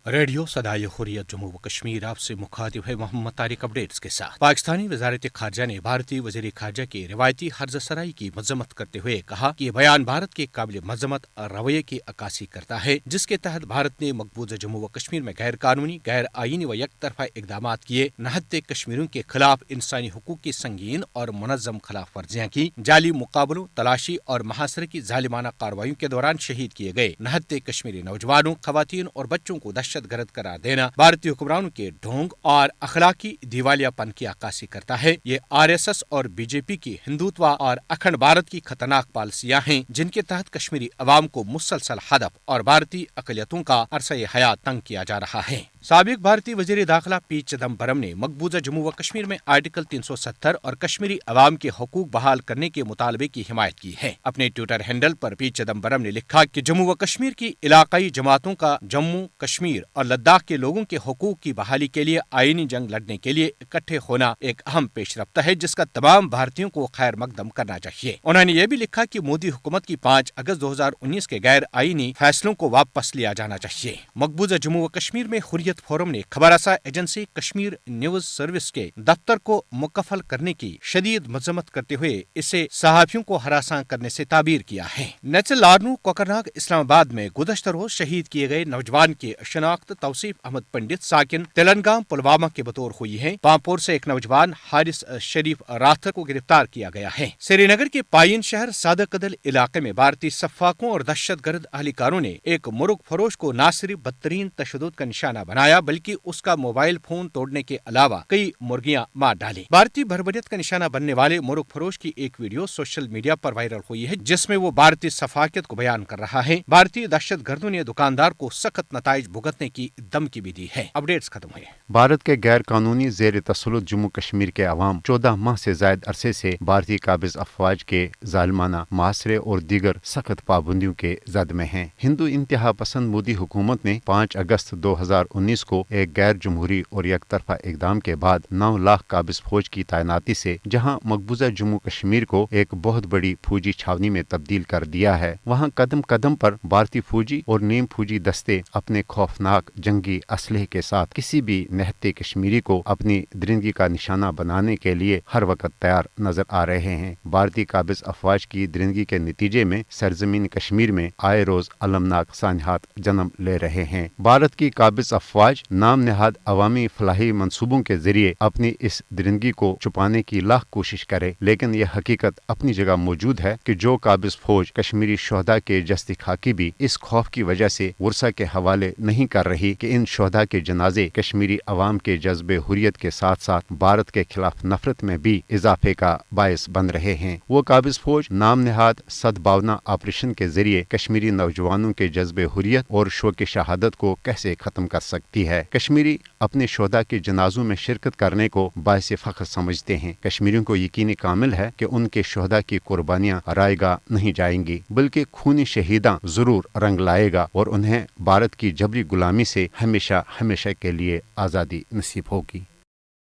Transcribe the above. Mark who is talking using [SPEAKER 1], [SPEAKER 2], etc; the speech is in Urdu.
[SPEAKER 1] ریڈیو صدائے حریت جموں و کشمیر آپ سے مخاطب ہے محمد طارق اپڈیٹس کے ساتھ۔ پاکستانی وزارت خارجہ نے بھارتی وزیر خارجہ کے روایتی حرزہ سرائی کی مذمت کرتے ہوئے کہا کہ یہ بیان بھارت کے قابل مذمت رویے کی عکاسی کرتا ہے، جس کے تحت بھارت نے مقبوضہ جموں و کشمیر میں غیر قانونی، غیر آئینی و یک طرفہ اقدامات کیے، نہتے کشمیریوں کے خلاف انسانی حقوق کی سنگین اور منظم خلاف ورزیاں کی، جعلی مقابلوں، تلاشی اور محاصرے کی ظالمانہ کارروائیوں کے دوران شہید کیے گئے نہتے کشمیری نوجوانوں، خواتین اور بچوں کو دہشت گرد قرار دینا بھارتی حکمرانوں کے ڈھونگ اور اخلاقی دیوالیہ پن کی عکاسی کرتا ہے۔ یہ RSS اور BJP کی ہندوتوا اور اکھنڈ بھارت کی خطرناک پالیسیاں ہیں، جن کے تحت کشمیری عوام کو مسلسل ہدف اور بھارتی اقلیتوں کا عرصہ حیات تنگ کیا جا رہا ہے۔ سابق بھارتی وزیر داخلہ پی چدمبرم نے مقبوضہ جموں و کشمیر میں آرٹیکل 370 اور کشمیری عوام کے حقوق بحال کرنے کے مطالبے کی حمایت کی ہے۔ اپنے ٹویٹر ہینڈل پر پی چدمبرم نے لکھا کہ جموں و کشمیر کی علاقائی جماعتوں کا جموں، کشمیر اور لداخ کے لوگوں کے حقوق کی بحالی کے لیے آئینی جنگ لڑنے کے لیے اکٹھے ہونا ایک اہم پیش رفت ہے، جس کا تمام بھارتیوں کو خیر مقدم کرنا چاہیے۔ انہوں نے یہ بھی لکھا کہ مودی حکومت کی 5 اگست 2019 کے غیر آئینی فیصلوں کو واپس لیا جانا چاہیے۔ مقبوضہ جموں و کشمیر میں حریت فورم نے خبر رساں ایجنسی کشمیر نیوز سروس کے دفتر کو مکفل کرنے کی شدید مذمت کرتے ہوئے اسے صحافیوں کو ہراساں کرنے سے تعبیر کیا ہے۔ نیچل لارنو کوکرناگ اسلام آباد میں گزشتہ روز شہید کیے گئے نوجوان کی شناخت توصیف احمد پنڈت ساکن تلنگام پلوامہ کے بطور ہوئی ہے۔ پامپور سے ایک نوجوان حارث شریف راتھر کو گرفتار کیا گیا ہے۔ سری نگر کے پائن شہر سادہ قدل علاقے میں بھارتی سفاکوں اور دہشت گرد اہلکاروں نے ایک مرغ فروش کو نہ صرف بدترین تشدد کا نشانہ بنایا بلکہ اس کا موبائل فون توڑنے کے علاوہ کئی مرغیاں مار ڈالیں۔ بھارتی بھربریت کا نشانہ بننے والے مرغ فروش کی ایک ویڈیو سوشل میڈیا پر وائرل ہوئی ہے، جس میں وہ بھارتی سفاکت کو بیان کر رہا ہے۔ بھارتی دہشت گردوں نے دکاندار کو سخت نتائج بھگتنے کی دھمکی بھی دی ہے۔ اپڈیٹس ختم ہوئے۔
[SPEAKER 2] بھارت کے غیر قانونی زیر تسلط جموں کشمیر کے عوام 14 ماہ سے زائد عرصے سے بھارتی قابض افواج کے ظالمانہ محاصرے اور دیگر سخت پابندیوں کے زد میں ہیں۔ ہندو انتہا پسند مودی حکومت نے 5 اگست 2019 کو ایک غیر جمہوری اور یک طرفہ اقدام کے بعد 9 لاکھ قابض فوج کی تعیناتی سے جہاں مقبوضہ جموں کشمیر کو ایک بہت بڑی فوجی چھاونی میں تبدیل کر دیا ہے، وہاں قدم قدم پر بھارتی فوجی اور نیم فوجی دستے اپنے خوفناک جنگی اسلحے کے ساتھ کسی بھی نہتے کشمیری کو اپنی درندگی کا نشانہ بنانے کے لیے ہر وقت تیار نظر آ رہے ہیں۔ بھارتی قابض افواج کی درندگی کے نتیجے میں سرزمین کشمیر میں آئے روز المناک سانحات جنم لے رہے ہیں۔ بھارت کی قابض افواج نام نہاد عوامی فلاحی منصوبوں کے ذریعے اپنی اس درندگی کو چھپانے کی لاکھ کوشش کرے، لیکن یہ حقیقت اپنی جگہ موجود ہے کہ جو قابض فوج کشمیری شہداء کے جسد خاکی بھی اس خوف کی وجہ سے ورثہ کے حوالے نہیں کر رہی کہ ان شہداء کے جنازے کشمیری عوام کے جذب حریت کے ساتھ ساتھ بھارت کے خلاف نفرت میں بھی اضافے کا باعث بن رہے ہیں۔ وہ قابض فوج نام نہاد سدبھاونا آپریشن کے ذریعے کشمیری نوجوانوں کے جذب حریت اور شوق شہادت کو کیسے ختم کر سکتی ہے؟ کشمیری اپنے شہداء کے جنازوں میں شرکت کرنے کو باعث فخر سمجھتے ہیں۔ کشمیریوں کو یقین کامل ہے کہ ان کے شہداء کی قربانیاں رائے گاہ نہیں جائیں گی، بلکہ خونی شہیداں ضرور رنگ لائے گا اور انہیں بھارت کی جبری غلامی سے ہمیشہ ہمیشہ کے لیے آزادی نصیب ہوگی۔